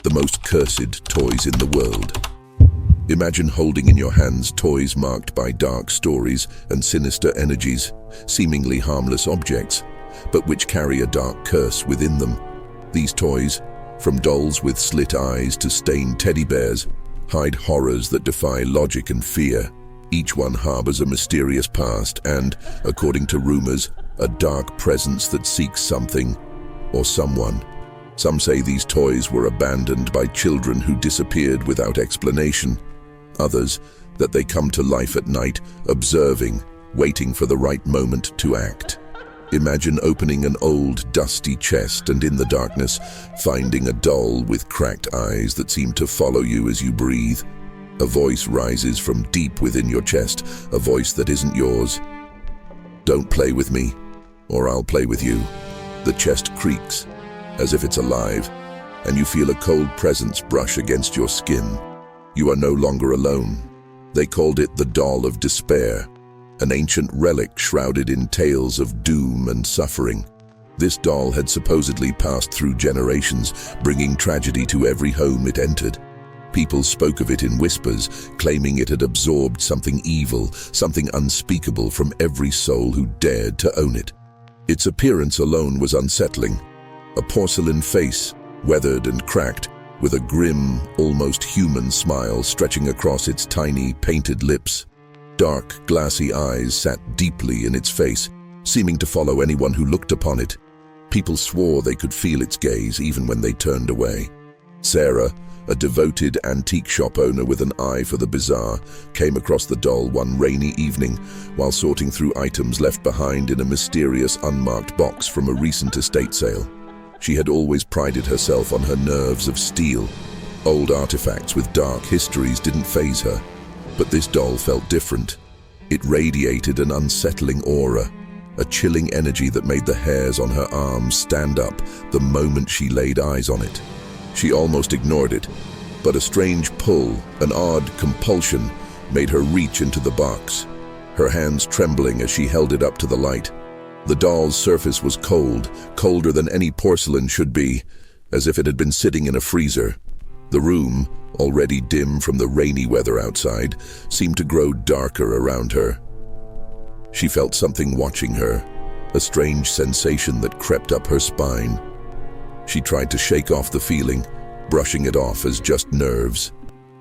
the most cursed toys in the world. Imagine holding in your hands toys marked by dark stories and sinister energies, seemingly harmless objects, but which carry a dark curse within them. These toys, from dolls with slit eyes to stained teddy bears, hide horrors that defy logic and fear. Each one harbors a mysterious past and, according to rumors, a dark presence that seeks something or someone. Some say these toys were abandoned by children who disappeared without explanation. Others, that they come to life at night, observing, waiting for the right moment to act. Imagine opening an old, dusty chest and in the darkness, finding a doll with cracked eyes that seem to follow you as you breathe. A voice rises from deep within your chest, a voice that isn't yours. "Don't play with me, or I'll play with you." The chest creaks, as if it's alive, and you feel a cold presence brush against your skin. You are no longer alone. They called it the Doll of Despair, an ancient relic shrouded in tales of doom and suffering. This doll had supposedly passed through generations, bringing tragedy to every home it entered. People spoke of it in whispers, claiming it had absorbed something evil, something unspeakable from every soul who dared to own it. Its appearance alone was unsettling. A porcelain face, weathered and cracked, with a grim, almost human smile stretching across its tiny, painted lips. Dark, glassy eyes sat deeply in its face, seeming to follow anyone who looked upon it. People swore they could feel its gaze even when they turned away. Sarah, a devoted antique shop owner with an eye for the bizarre, came across the doll one rainy evening while sorting through items left behind in a mysterious unmarked box from a recent estate sale. She had always prided herself on her nerves of steel. Old artifacts with dark histories didn't faze her, but this doll felt different. It radiated an unsettling aura, a chilling energy that made the hairs on her arms stand up the moment she laid eyes on it. She almost ignored it, but a strange pull, an odd compulsion, made her reach into the box, her hands trembling as she held it up to the light. The doll's surface was cold, colder than any porcelain should be, as if it had been sitting in a freezer. The room, already dim from the rainy weather outside, seemed to grow darker around her. She felt something watching her, a strange sensation that crept up her spine. She tried to shake off the feeling, brushing it off as just nerves.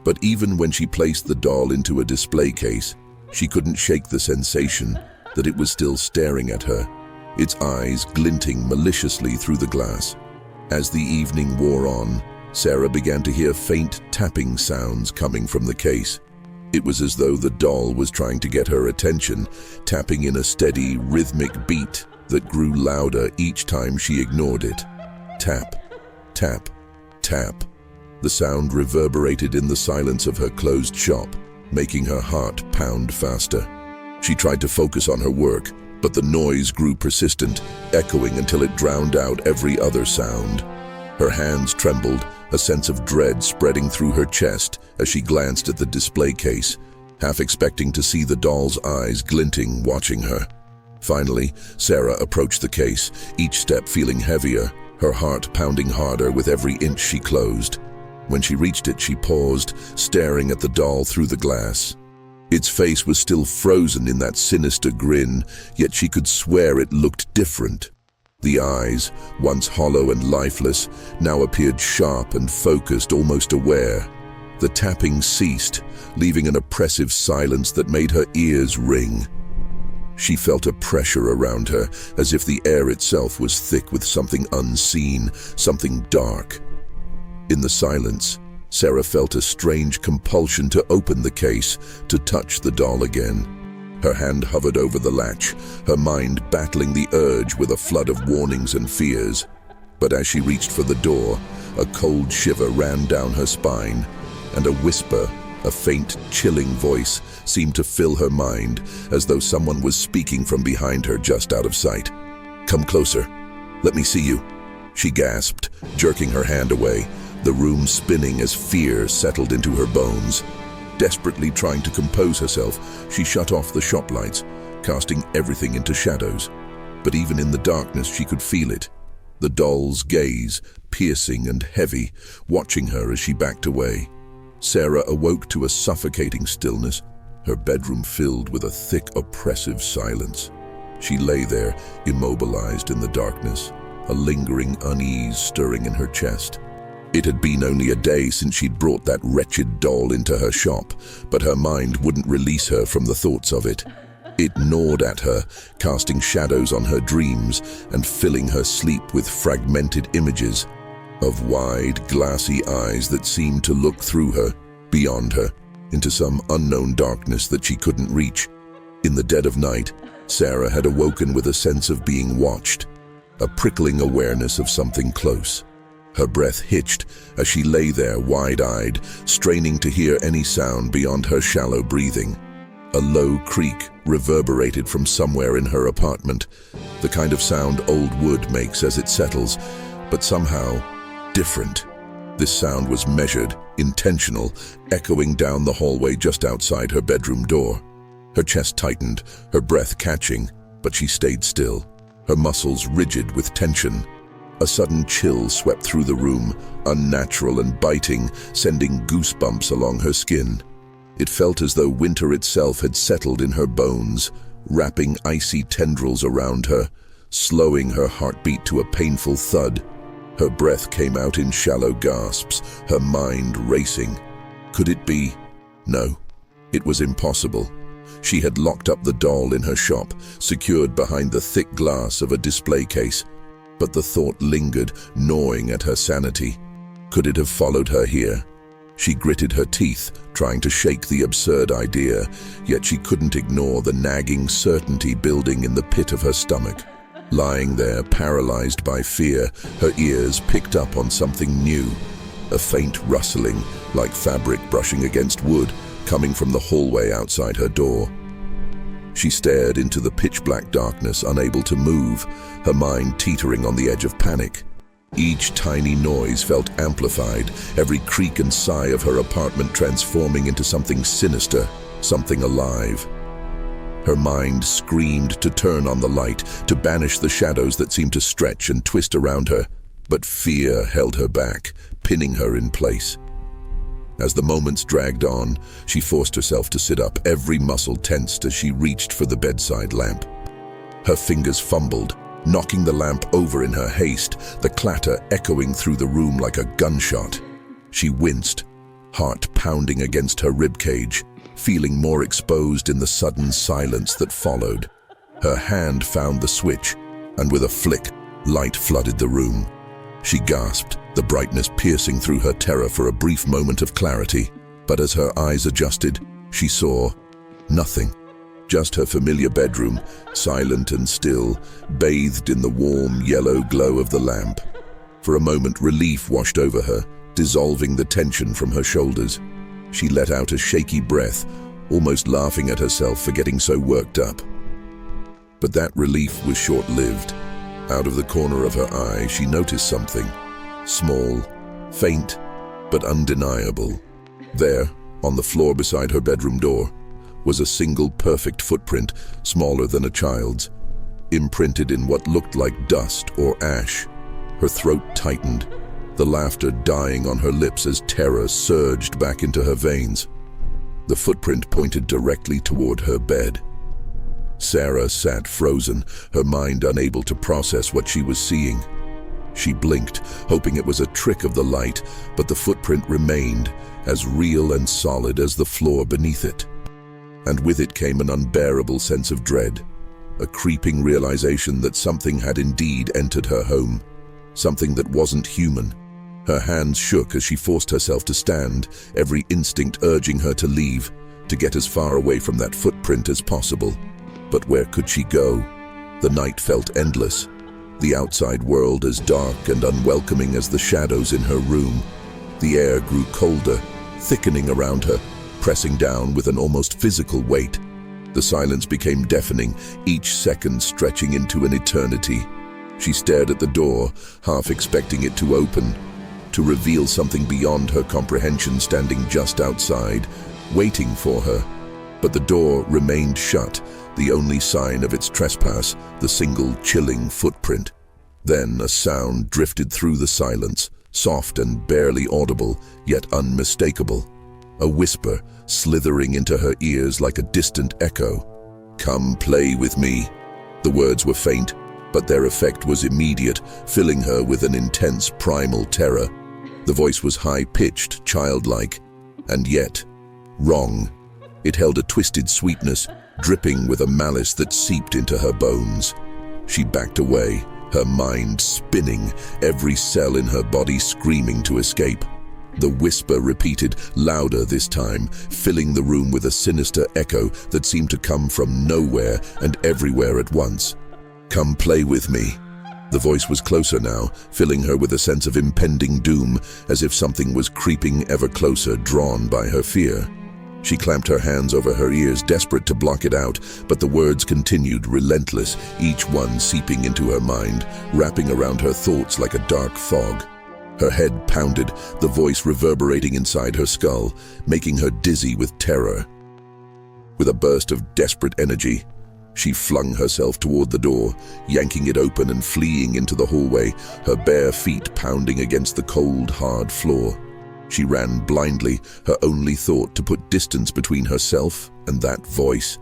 But even when she placed the doll into a display case, she couldn't shake the sensation that it was still staring at her, its eyes glinting maliciously through the glass. As the evening wore on, Sarah began to hear faint tapping sounds coming from the case. It was as though the doll was trying to get her attention, tapping in a steady, rhythmic beat that grew louder each time she ignored it. Tap, tap, tap. The sound reverberated in the silence of her closed shop, making her heart pound faster. She tried to focus on her work, but the noise grew persistent, echoing until it drowned out every other sound. Her hands trembled, a sense of dread spreading through her chest as she glanced at the display case, half expecting to see the doll's eyes glinting, watching her. Finally, Sarah approached the case, each step feeling heavier, her heart pounding harder with every inch she closed. When she reached it, she paused, staring at the doll through the glass. Its face was still frozen in that sinister grin, yet she could swear it looked different. The eyes, once hollow and lifeless, now appeared sharp and focused, almost aware. The tapping ceased, leaving an oppressive silence that made her ears ring. She felt a pressure around her, as if the air itself was thick with something unseen, something dark. In the silence, Sarah felt a strange compulsion to open the case, to touch the doll again. Her hand hovered over the latch, her mind battling the urge with a flood of warnings and fears. But as she reached for the door, a cold shiver ran down her spine, and a whisper, a faint, chilling voice, seemed to fill her mind, as though someone was speaking from behind her just out of sight. "Come closer. Let me see you," she gasped, jerking her hand away, the room spinning as fear settled into her bones. Desperately trying to compose herself, she shut off the shop lights, casting everything into shadows. But even in the darkness, she could feel it. the doll's gaze, piercing and heavy, watching her as she backed away. Sarah awoke to a suffocating stillness, her bedroom filled with a thick, oppressive silence. She lay there, immobilized in the darkness, a lingering unease stirring in her chest. It had been only a day since she'd brought that wretched doll into her shop, but her mind wouldn't release her from the thoughts of it. It gnawed at her, casting shadows on her dreams and filling her sleep with fragmented images of wide, glassy eyes that seemed to look through her, beyond her, into some unknown darkness that she couldn't reach. In the dead of night, Sarah had awoken with a sense of being watched, a prickling awareness of something close. Her breath hitched as she lay there wide-eyed, straining to hear any sound beyond her shallow breathing. A low creak reverberated from somewhere in her apartment, the kind of sound old wood makes as it settles, but somehow different. This sound was measured, intentional, echoing down the hallway just outside her bedroom door. Her chest tightened, her breath catching, but she stayed still, her muscles rigid with tension. A sudden chill swept through the room, unnatural and biting, sending goosebumps along her skin. It felt as though winter itself had settled in her bones, wrapping icy tendrils around her, slowing her heartbeat to a painful thud. Her breath came out in shallow gasps, her mind racing. Could it be? No, it was impossible. She had locked up the doll in her shop, secured behind the thick glass of a display case. But the thought lingered, gnawing at her sanity. Could it have followed her here? She gritted her teeth, trying to shake the absurd idea, yet she couldn't ignore the nagging certainty building in the pit of her stomach. Lying there, paralyzed by fear, her ears picked up on something new, a faint rustling, like fabric brushing against wood, coming from the hallway outside her door. She stared into the pitch-black darkness, unable to move, her mind teetering on the edge of panic. Each tiny noise felt amplified, every creak and sigh of her apartment transforming into something sinister, something alive. Her mind screamed to turn on the light, to banish the shadows that seemed to stretch and twist around her, but fear held her back, pinning her in place. As the moments dragged on, she forced herself to sit up, every muscle tensed as she reached for the bedside lamp. Her fingers fumbled, knocking the lamp over in her haste, the clatter echoing through the room like a gunshot. She winced, heart pounding against her ribcage, feeling more exposed in the sudden silence that followed. Her hand found the switch, and with a flick, light flooded the room. She gasped, the brightness piercing through her terror for a brief moment of clarity. But as her eyes adjusted, she saw nothing. Just her familiar bedroom, silent and still, bathed in the warm yellow glow of the lamp. For a moment, relief washed over her, dissolving the tension from her shoulders. She let out a shaky breath, almost laughing at herself for getting so worked up. But that relief was short-lived. Out of the corner of her eye, she noticed something. Small, faint, but undeniable. There, on the floor beside her bedroom door, was a single perfect footprint, smaller than a child's, imprinted in what looked like dust or ash. Her throat tightened, the laughter dying on her lips as terror surged back into her veins. The footprint pointed directly toward her bed. Sarah sat frozen, her mind unable to process what she was seeing. She blinked, hoping it was a trick of the light, but the footprint remained, as real and solid as the floor beneath it. And with it came an unbearable sense of dread, a creeping realization that something had indeed entered her home, something that wasn't human. Her hands shook as she forced herself to stand, every instinct urging her to leave, to get as far away from that footprint as possible. But where could she go? The night felt endless, the outside world as dark and unwelcoming as the shadows in her room. The air grew colder, thickening around her, pressing down with an almost physical weight. The silence became deafening, each second stretching into an eternity. She stared at the door, half expecting it to open, to reveal something beyond her comprehension standing just outside, waiting for her. But the door remained shut, the only sign of its trespass, the single chilling footprint. Then a sound drifted through the silence, soft and barely audible, yet unmistakable. A whisper slithering into her ears like a distant echo. "Come play with me." The words were faint, but their effect was immediate, filling her with an intense primal terror. The voice was high-pitched, childlike, and yet wrong. It held a twisted sweetness, dripping with a malice that seeped into her bones. She backed away, her mind spinning, every cell in her body screaming to escape. The whisper repeated, louder this time, filling the room with a sinister echo that seemed to come from nowhere and everywhere at once. "Come play with me." The voice was closer now, filling her with a sense of impending doom, as if something was creeping ever closer, drawn by her fear. She clamped her hands over her ears, desperate to block it out, but the words continued, relentless, each one seeping into her mind, wrapping around her thoughts like a dark fog. Her head pounded, the voice reverberating inside her skull, making her dizzy with terror. With a burst of desperate energy, she flung herself toward the door, yanking it open and fleeing into the hallway, her bare feet pounding against the cold, hard floor. She ran blindly, her only thought to put distance between herself and that voice,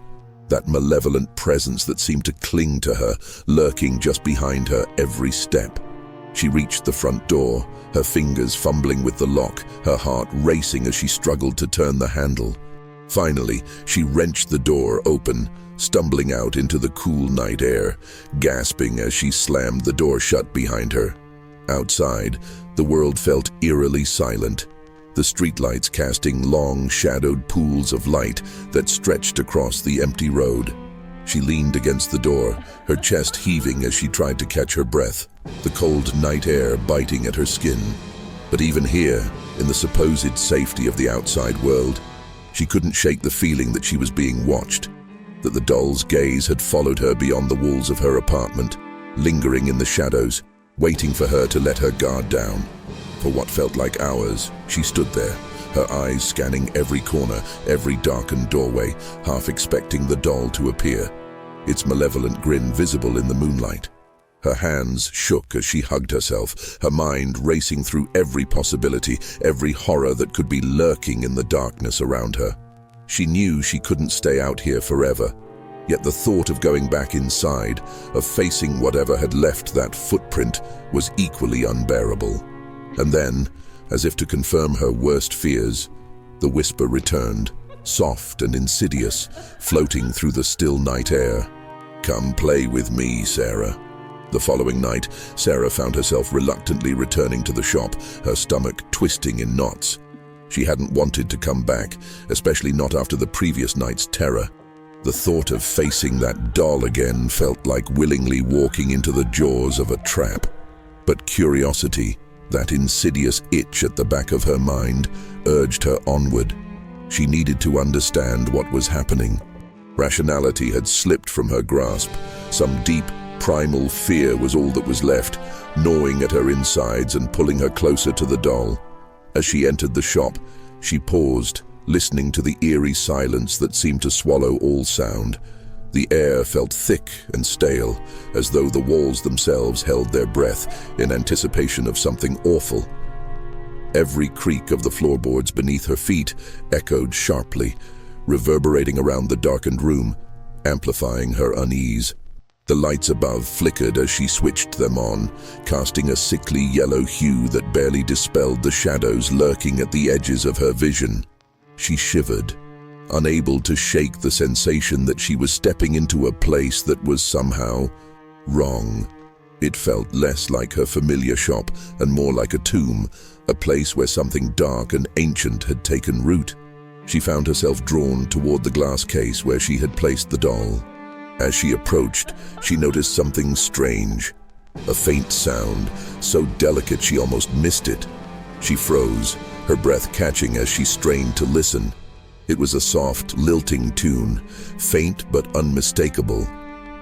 that malevolent presence that seemed to cling to her, lurking just behind her every step. She reached the front door, her fingers fumbling with the lock, her heart racing as she struggled to turn the handle. Finally, she wrenched the door open, stumbling out into the cool night air, gasping as she slammed the door shut behind her. Outside, the world felt eerily silent, the streetlights casting long, shadowed pools of light that stretched across the empty road. She leaned against the door, her chest heaving as she tried to catch her breath, the cold night air biting at her skin. But even here, in the supposed safety of the outside world, she couldn't shake the feeling that she was being watched, that the doll's gaze had followed her beyond the walls of her apartment, lingering in the shadows, waiting for her to let her guard down. For what felt like hours, she stood there, her eyes scanning every corner, every darkened doorway, half expecting the doll to appear, its malevolent grin visible in the moonlight. Her hands shook as she hugged herself, her mind racing through every possibility, every horror that could be lurking in the darkness around her. She knew she couldn't stay out here forever, yet the thought of going back inside, of facing whatever had left that footprint, was equally unbearable. And then, as if to confirm her worst fears, the whisper returned, soft and insidious, floating through the still night air. "Come play with me, Sarah." The following night, Sarah found herself reluctantly returning to the shop, her stomach twisting in knots. She hadn't wanted to come back, especially not after the previous night's terror. The thought of facing that doll again felt like willingly walking into the jaws of a trap. But curiosity, that insidious itch at the back of her mind, urged her onward. She needed to understand what was happening. Rationality had slipped from her grasp. Some deep, primal fear was all that was left, gnawing at her insides and pulling her closer to the doll. As she entered the shop, she paused, listening to the eerie silence that seemed to swallow all sound. The air felt thick and stale, as though the walls themselves held their breath in anticipation of something awful. Every creak of the floorboards beneath her feet echoed sharply, reverberating around the darkened room, amplifying her unease. The lights above flickered as she switched them on, casting a sickly yellow hue that barely dispelled the shadows lurking at the edges of her vision. She shivered, unable to shake the sensation that she was stepping into a place that was somehow wrong. It felt less like her familiar shop and more like a tomb, a place where something dark and ancient had taken root. She found herself drawn toward the glass case where she had placed the doll. As she approached, she noticed something strange. A faint sound, so delicate she almost missed it. She froze, her breath catching as she strained to listen. It was a soft, lilting tune, faint but unmistakable,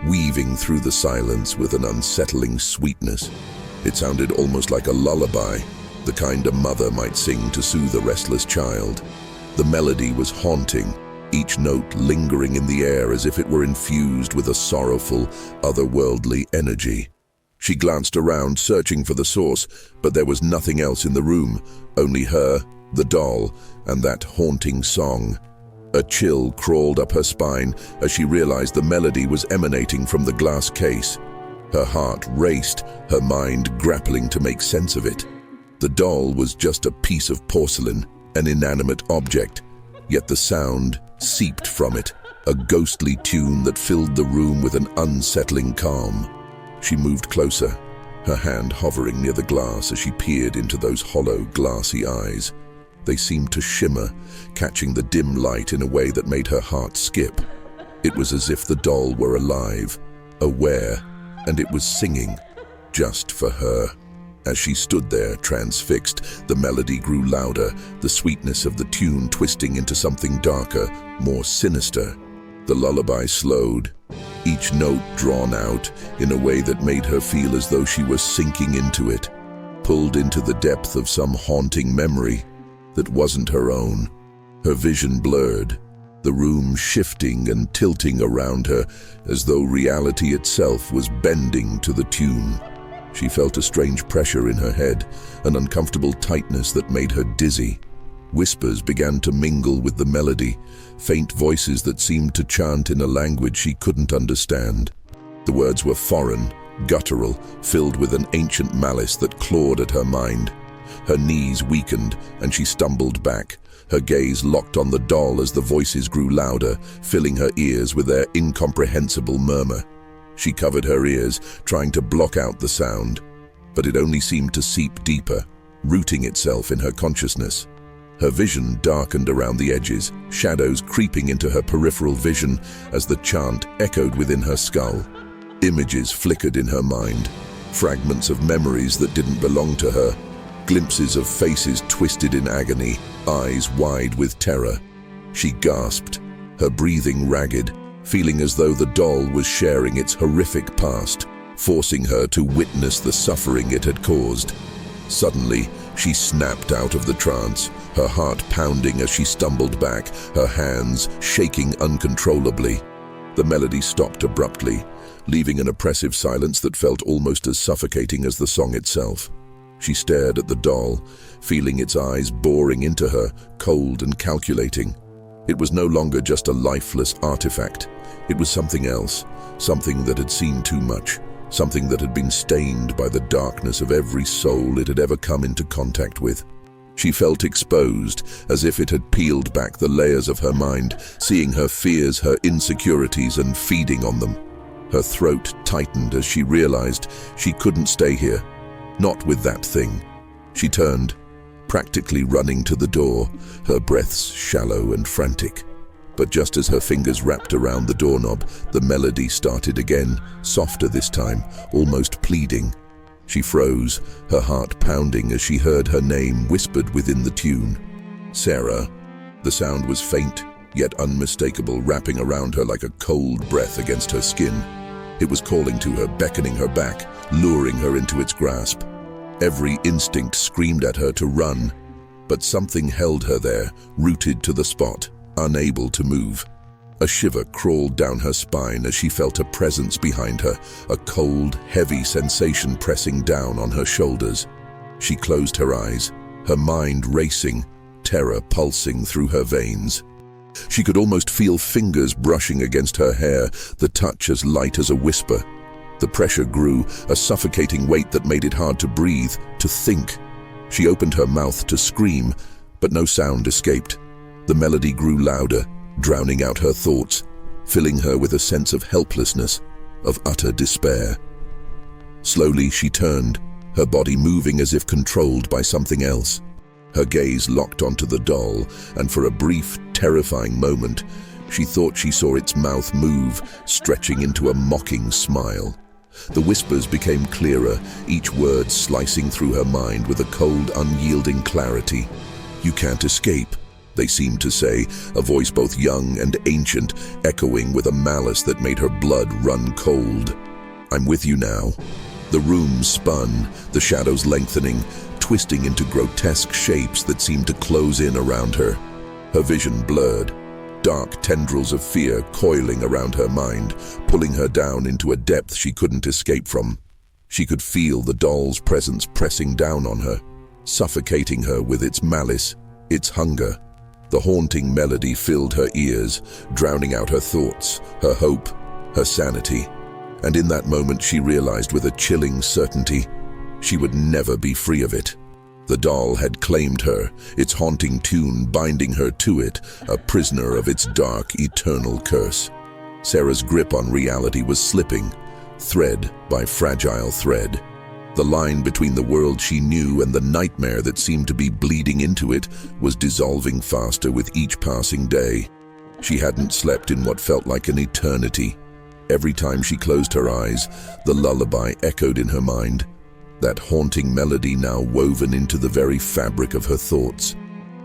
weaving through the silence with an unsettling sweetness. It sounded almost like a lullaby, the kind a mother might sing to soothe a restless child. The melody was haunting, each note lingering in the air as if it were infused with a sorrowful, otherworldly energy. She glanced around, searching for the source, but there was nothing else in the room, only her, the doll, and that haunting song. A chill crawled up her spine as she realized the melody was emanating from the glass case. Her heart raced, her mind grappling to make sense of it. The doll was just a piece of porcelain, an inanimate object, yet the sound seeped from it, a ghostly tune that filled the room with an unsettling calm. She moved closer, her hand hovering near the glass as she peered into those hollow, glassy eyes. They seemed to shimmer, catching the dim light in a way that made her heart skip. It was as if the doll were alive, aware, and it was singing, just for her. As she stood there, transfixed, the melody grew louder, the sweetness of the tune twisting into something darker, more sinister. The lullaby slowed, each note drawn out in a way that made her feel as though she was sinking into it, pulled into the depth of some haunting memory that wasn't her own. Her vision blurred, the room shifting and tilting around her as though reality itself was bending to the tune. She felt a strange pressure in her head, an uncomfortable tightness that made her dizzy. Whispers began to mingle with the melody, faint voices that seemed to chant in a language she couldn't understand. The words were foreign, guttural, filled with an ancient malice that clawed at her mind. Her knees weakened, and she stumbled back, her gaze locked on the doll as the voices grew louder, filling her ears with their incomprehensible murmur. She covered her ears, trying to block out the sound, but it only seemed to seep deeper, rooting itself in her consciousness. Her vision darkened around the edges, shadows creeping into her peripheral vision as the chant echoed within her skull. Images flickered in her mind, fragments of memories that didn't belong to her, glimpses of faces twisted in agony, eyes wide with terror. She gasped, her breathing ragged, feeling as though the doll was sharing its horrific past, forcing her to witness the suffering it had caused. Suddenly, she snapped out of the trance, her heart pounding as she stumbled back, her hands shaking uncontrollably. The melody stopped abruptly, leaving an oppressive silence that felt almost as suffocating as the song itself. She stared at the doll, feeling its eyes boring into her, cold and calculating. It was no longer just a lifeless artifact. It was something else, something that had seen too much, something that had been stained by the darkness of every soul it had ever come into contact with. She felt exposed, as if it had peeled back the layers of her mind, seeing her fears, her insecurities, and feeding on them. Her throat tightened as she realized she couldn't stay here, not with that thing. She turned, practically running to the door, her breaths shallow and frantic. But just as her fingers wrapped around the doorknob, the melody started again, softer this time, almost pleading. She froze, her heart pounding as she heard her name whispered within the tune. Sarah. The sound was faint, yet unmistakable, wrapping around her like a cold breath against her skin. It was calling to her, beckoning her back, luring her into its grasp. Every instinct screamed at her to run, but something held her there, rooted to the spot, unable to move. A shiver crawled down her spine as she felt a presence behind her, a cold, heavy sensation pressing down on her shoulders. She closed her eyes, her mind racing, terror pulsing through her veins. She could almost feel fingers brushing against her hair, the touch as light as a whisper. The pressure grew, a suffocating weight that made it hard to breathe, to think. She opened her mouth to scream, but no sound escaped. The melody grew louder, drowning out her thoughts, filling her with a sense of helplessness, of utter despair. Slowly she turned, her body moving as if controlled by something else. Her gaze locked onto the doll, and for a brief, terrifying moment, she thought she saw its mouth move, stretching into a mocking smile. The whispers became clearer, each word slicing through her mind with a cold, unyielding clarity. "You can't escape," they seemed to say, a voice both young and ancient, echoing with a malice that made her blood run cold. "I'm with you now." The room spun, the shadows lengthening, twisting into grotesque shapes that seemed to close in around her. Her vision blurred, dark tendrils of fear coiling around her mind, pulling her down into a depth she couldn't escape from. She could feel the doll's presence pressing down on her, suffocating her with its malice, its hunger. The haunting melody filled her ears, drowning out her thoughts, her hope, her sanity. And in that moment she realized with a chilling certainty, she would never be free of it. The doll had claimed her, its haunting tune binding her to it, a prisoner of its dark, eternal curse. Sarah's grip on reality was slipping, thread by fragile thread. The line between the world she knew and the nightmare that seemed to be bleeding into it was dissolving faster with each passing day. She hadn't slept in what felt like an eternity. Every time she closed her eyes, the lullaby echoed in her mind, that haunting melody now woven into the very fabric of her thoughts.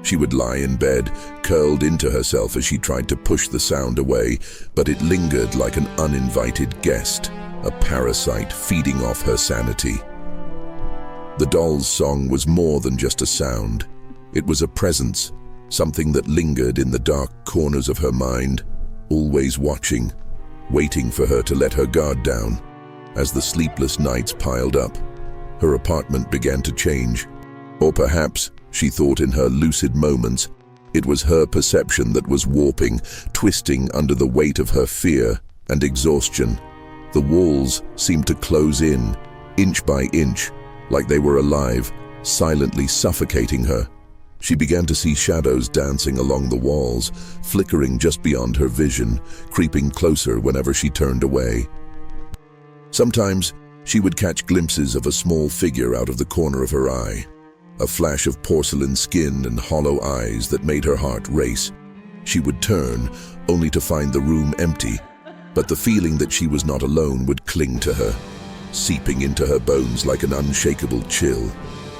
She would lie in bed, curled into herself as she tried to push the sound away, but it lingered like an uninvited guest, a parasite feeding off her sanity. The doll's song was more than just a sound. It was a presence, something that lingered in the dark corners of her mind, always watching, waiting for her to let her guard down. As the sleepless nights piled up, her apartment began to change. Or perhaps, she thought in her lucid moments, it was her perception that was warping, twisting under the weight of her fear and exhaustion. The walls seemed to close in, inch by inch, like they were alive, silently suffocating her. She began to see shadows dancing along the walls, flickering just beyond her vision, creeping closer whenever she turned away. Sometimes, she would catch glimpses of a small figure out of the corner of her eye, a flash of porcelain skin and hollow eyes that made her heart race. She would turn, only to find the room empty, but the feeling that she was not alone would cling to her, seeping into her bones like an unshakable chill.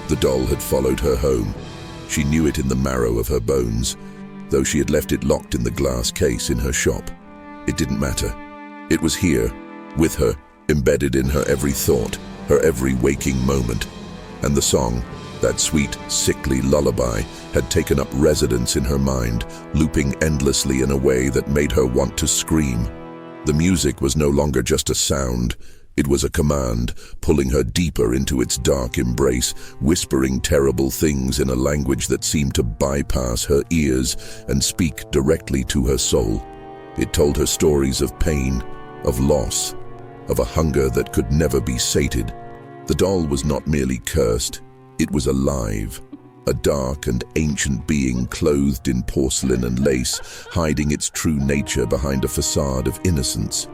The doll had followed her home. She knew it in the marrow of her bones, though she had left it locked in the glass case in her shop. It didn't matter. It was here, with her, embedded in her every thought, her every waking moment. And the song, that sweet, sickly lullaby, had taken up residence in her mind, looping endlessly in a way that made her want to scream. The music was no longer just a sound. It was a command, pulling her deeper into its dark embrace, whispering terrible things in a language that seemed to bypass her ears and speak directly to her soul. It told her stories of pain, of loss, of a hunger that could never be sated. The doll was not merely cursed, it was alive, a dark and ancient being clothed in porcelain and lace, hiding its true nature behind a facade of innocence.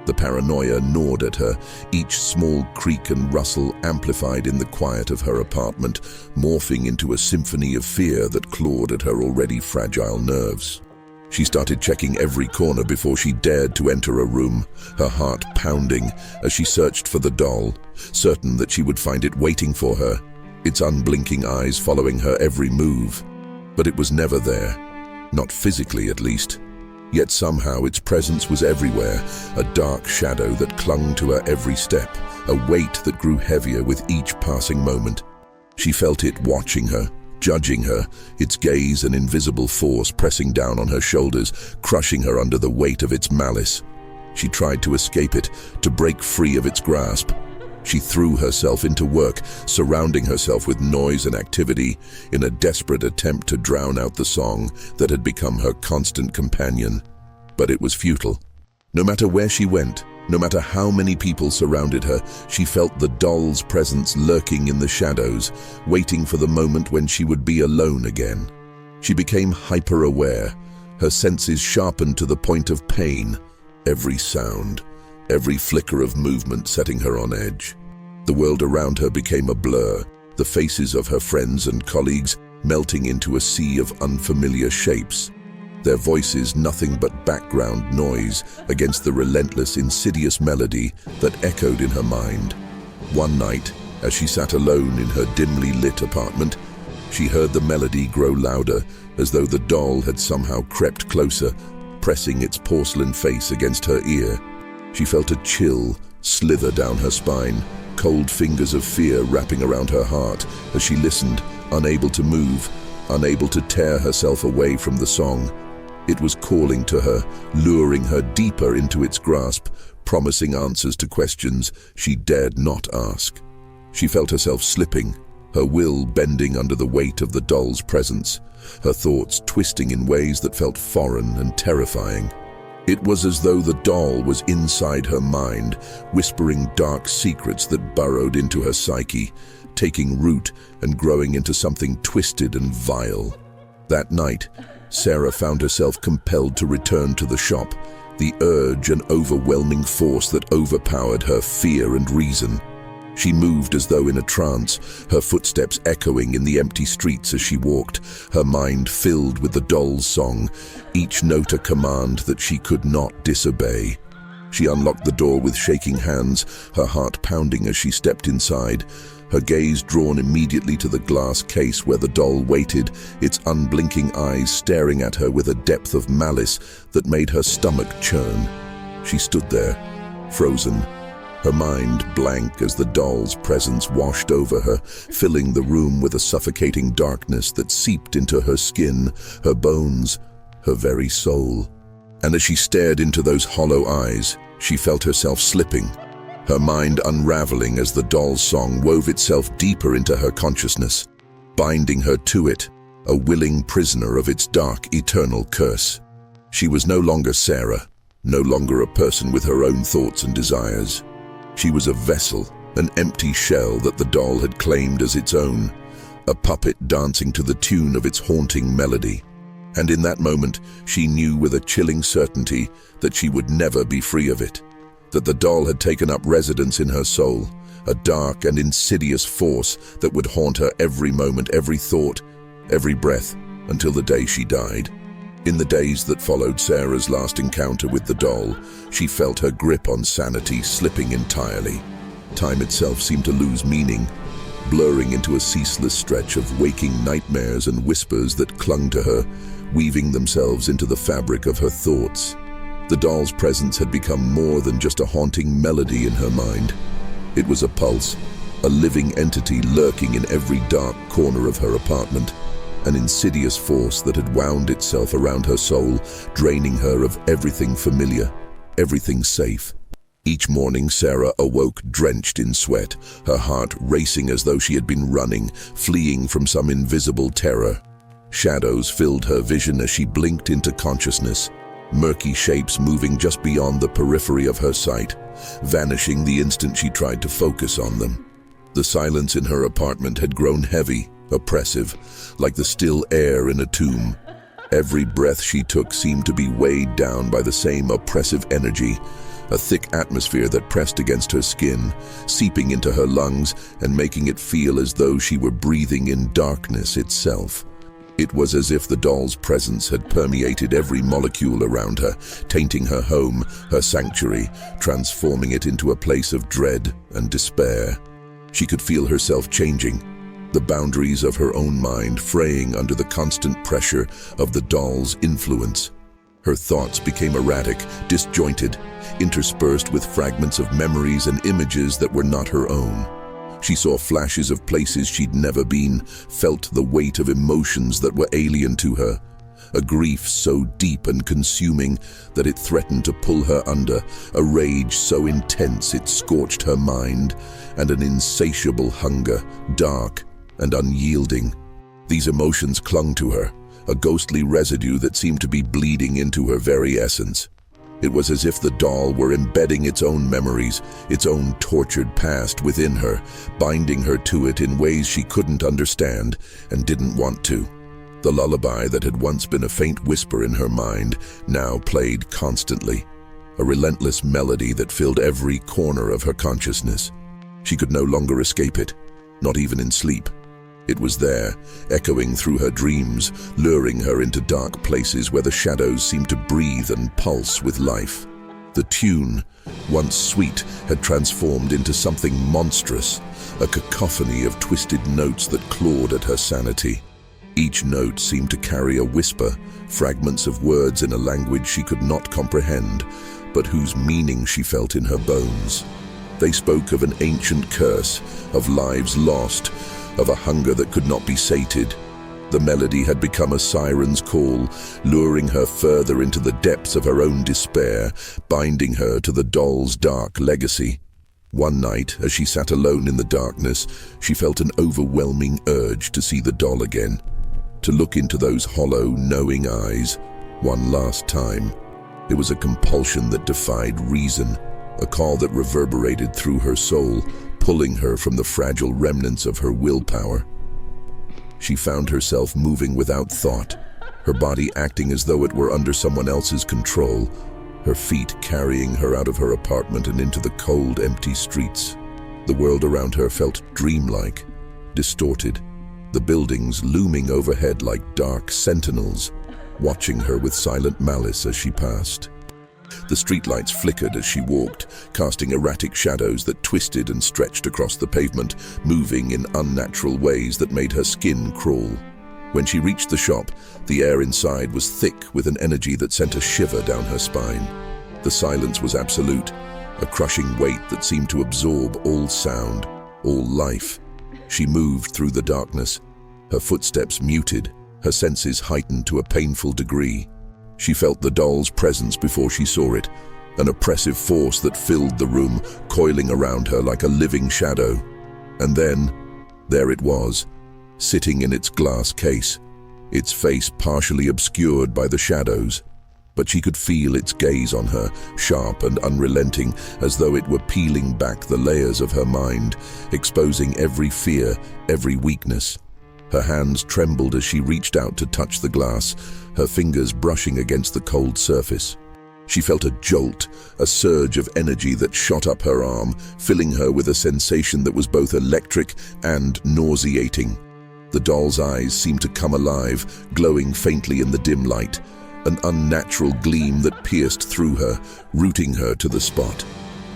The paranoia gnawed at her, each small creak and rustle amplified in the quiet of her apartment, morphing into a symphony of fear that clawed at her already fragile nerves. She started checking every corner before she dared to enter a room, her heart pounding as she searched for the doll, certain that she would find it waiting for her, its unblinking eyes following her every move. But it was never there, not physically at least. Yet somehow its presence was everywhere, a dark shadow that clung to her every step, a weight that grew heavier with each passing moment. She felt it watching her, judging her, its gaze an invisible force pressing down on her shoulders, crushing her under the weight of its malice. She tried to escape it, to break free of its grasp. She threw herself into work, surrounding herself with noise and activity, in a desperate attempt to drown out the song that had become her constant companion. But it was futile. No matter where she went, no matter how many people surrounded her, she felt the doll's presence lurking in the shadows, waiting for the moment when she would be alone again. She became hyper-aware, her senses sharpened to the point of pain, every sound, every flicker of movement setting her on edge. The world around her became a blur, the faces of her friends and colleagues melting into a sea of unfamiliar shapes, their voices nothing but background noise against the relentless, insidious melody that echoed in her mind. One night, as she sat alone in her dimly lit apartment, she heard the melody grow louder, as though the doll had somehow crept closer, pressing its porcelain face against her ear. She felt a chill slither down her spine, cold fingers of fear wrapping around her heart as she listened, unable to move, unable to tear herself away from the song. It was calling to her, luring her deeper into its grasp, promising answers to questions she dared not ask. She felt herself slipping, her will bending under the weight of the doll's presence, her thoughts twisting in ways that felt foreign and terrifying. It was as though the doll was inside her mind, whispering dark secrets that burrowed into her psyche, taking root and growing into something twisted and vile. That night, Sarah found herself compelled to return to the shop, the urge an overwhelming force that overpowered her fear and reason. She moved as though in a trance, her footsteps echoing in the empty streets as she walked, her mind filled with the doll's song, each note a command that she could not disobey. She unlocked the door with shaking hands, her heart pounding as she stepped inside, her gaze drawn immediately to the glass case where the doll waited, its unblinking eyes staring at her with a depth of malice that made her stomach churn. She stood there, frozen, her mind blank as the doll's presence washed over her, filling the room with a suffocating darkness that seeped into her skin, her bones, her very soul. And as she stared into those hollow eyes, she felt herself slipping, her mind unraveling as the doll's song wove itself deeper into her consciousness, binding her to it, a willing prisoner of its dark, eternal curse. She was no longer Sarah, no longer a person with her own thoughts and desires. She was a vessel, an empty shell that the doll had claimed as its own, a puppet dancing to the tune of its haunting melody. And in that moment, she knew with a chilling certainty that she would never be free of it, that the doll had taken up residence in her soul, a dark and insidious force that would haunt her every moment, every thought, every breath, until the day she died. In the days that followed Sarah's last encounter with the doll, she felt her grip on sanity slipping entirely. Time itself seemed to lose meaning, blurring into a ceaseless stretch of waking nightmares and whispers that clung to her, weaving themselves into the fabric of her thoughts. The doll's presence had become more than just a haunting melody in her mind. It was a pulse, a living entity lurking in every dark corner of her apartment, an insidious force that had wound itself around her soul, draining her of everything familiar, everything safe. Each morning, Sarah awoke drenched in sweat, her heart racing as though she had been running, fleeing from some invisible terror. Shadows filled her vision as she blinked into consciousness, murky shapes moving just beyond the periphery of her sight, vanishing the instant she tried to focus on them. The silence in her apartment had grown heavy, oppressive, like the still air in a tomb. Every breath she took seemed to be weighed down by the same oppressive energy, a thick atmosphere that pressed against her skin, seeping into her lungs and making it feel as though she were breathing in darkness itself. It was as if the doll's presence had permeated every molecule around her, tainting her home, her sanctuary, transforming it into a place of dread and despair. She could feel herself changing, the boundaries of her own mind fraying under the constant pressure of the doll's influence. Her thoughts became erratic, disjointed, interspersed with fragments of memories and images that were not her own. She saw flashes of places she'd never been, felt the weight of emotions that were alien to her, a grief so deep and consuming that it threatened to pull her under, a rage so intense it scorched her mind, and an insatiable hunger, dark and unyielding. These emotions clung to her, a ghostly residue that seemed to be bleeding into her very essence. It was as if the doll were embedding its own memories, its own tortured past within her, binding her to it in ways she couldn't understand and didn't want to. The lullaby that had once been a faint whisper in her mind now played constantly, a relentless melody that filled every corner of her consciousness. She could no longer escape it, not even in sleep. It was there, echoing through her dreams, luring her into dark places where the shadows seemed to breathe and pulse with life. The tune, once sweet, had transformed into something monstrous, a cacophony of twisted notes that clawed at her sanity. Each note seemed to carry a whisper, fragments of words in a language she could not comprehend, but whose meaning she felt in her bones. They spoke of an ancient curse, of lives lost, of a hunger that could not be sated. The melody had become a siren's call, luring her further into the depths of her own despair, binding her to the doll's dark legacy. One night, as she sat alone in the darkness, she felt an overwhelming urge to see the doll again, to look into those hollow, knowing eyes one last time. It was a compulsion that defied reason, a call that reverberated through her soul, pulling her from the fragile remnants of her willpower. She found herself moving without thought, her body acting as though it were under someone else's control, her feet carrying her out of her apartment and into the cold, empty streets. The world around her felt dreamlike, distorted, the buildings looming overhead like dark sentinels, watching her with silent malice as she passed. The streetlights flickered as she walked, casting erratic shadows that twisted and stretched across the pavement, moving in unnatural ways that made her skin crawl. When she reached the shop, the air inside was thick with an energy that sent a shiver down her spine. The silence was absolute, a crushing weight that seemed to absorb all sound, all life. She moved through the darkness, her footsteps muted, her senses heightened to a painful degree. She felt the doll's presence before she saw it, an oppressive force that filled the room, coiling around her like a living shadow. And then, there it was, sitting in its glass case, its face partially obscured by the shadows. But she could feel its gaze on her, sharp and unrelenting, as though it were peeling back the layers of her mind, exposing every fear, every weakness. Her hands trembled as she reached out to touch the glass, her fingers brushing against the cold surface. She felt a jolt, a surge of energy that shot up her arm, filling her with a sensation that was both electric and nauseating. The doll's eyes seemed to come alive, glowing faintly in the dim light, an unnatural gleam that pierced through her, rooting her to the spot.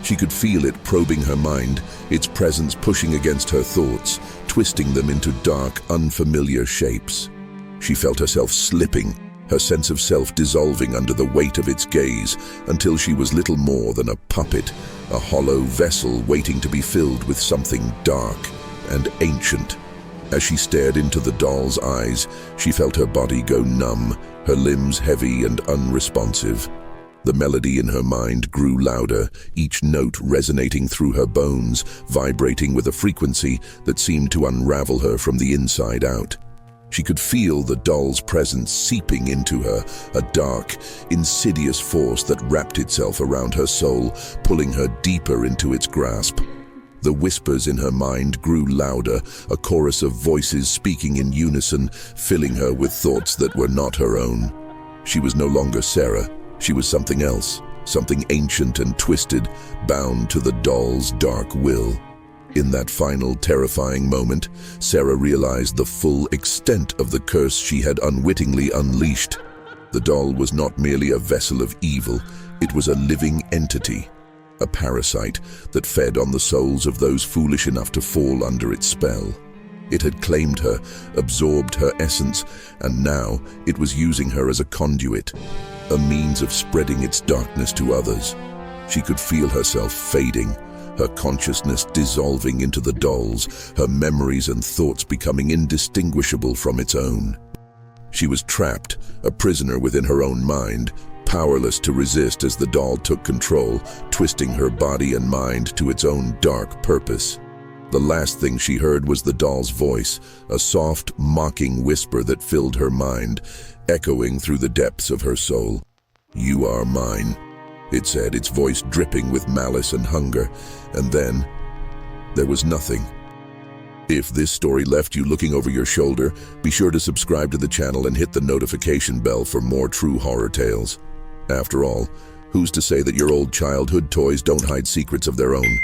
She could feel it probing her mind, its presence pushing against her thoughts, twisting them into dark, unfamiliar shapes. She felt herself slipping, her sense of self dissolving under the weight of its gaze, until she was little more than a puppet, a hollow vessel waiting to be filled with something dark and ancient. As she stared into the doll's eyes, she felt her body go numb, her limbs heavy and unresponsive. The melody in her mind grew louder, each note resonating through her bones, vibrating with a frequency that seemed to unravel her from the inside out. She could feel the doll's presence seeping into her, a dark, insidious force that wrapped itself around her soul, pulling her deeper into its grasp. The whispers in her mind grew louder, a chorus of voices speaking in unison, filling her with thoughts that were not her own. She was no longer Sarah. She was something else, something ancient and twisted, bound to the doll's dark will. In that final, terrifying moment, Sarah realized the full extent of the curse she had unwittingly unleashed. The doll was not merely a vessel of evil, it was a living entity, a parasite that fed on the souls of those foolish enough to fall under its spell. It had claimed her, absorbed her essence, and now it was using her as a conduit, a means of spreading its darkness to others. She could feel herself fading, her consciousness dissolving into the doll's, her memories and thoughts becoming indistinguishable from its own. She was trapped, a prisoner within her own mind, powerless to resist as the doll took control, twisting her body and mind to its own dark purpose. The last thing she heard was the doll's voice, a soft, mocking whisper that filled her mind, echoing through the depths of her soul. "You are mine," it said, its voice dripping with malice and hunger. And then, there was nothing. If this story left you looking over your shoulder, be sure to subscribe to the channel and hit the notification bell for more true horror tales. After all, who's to say that your old childhood toys don't hide secrets of their own?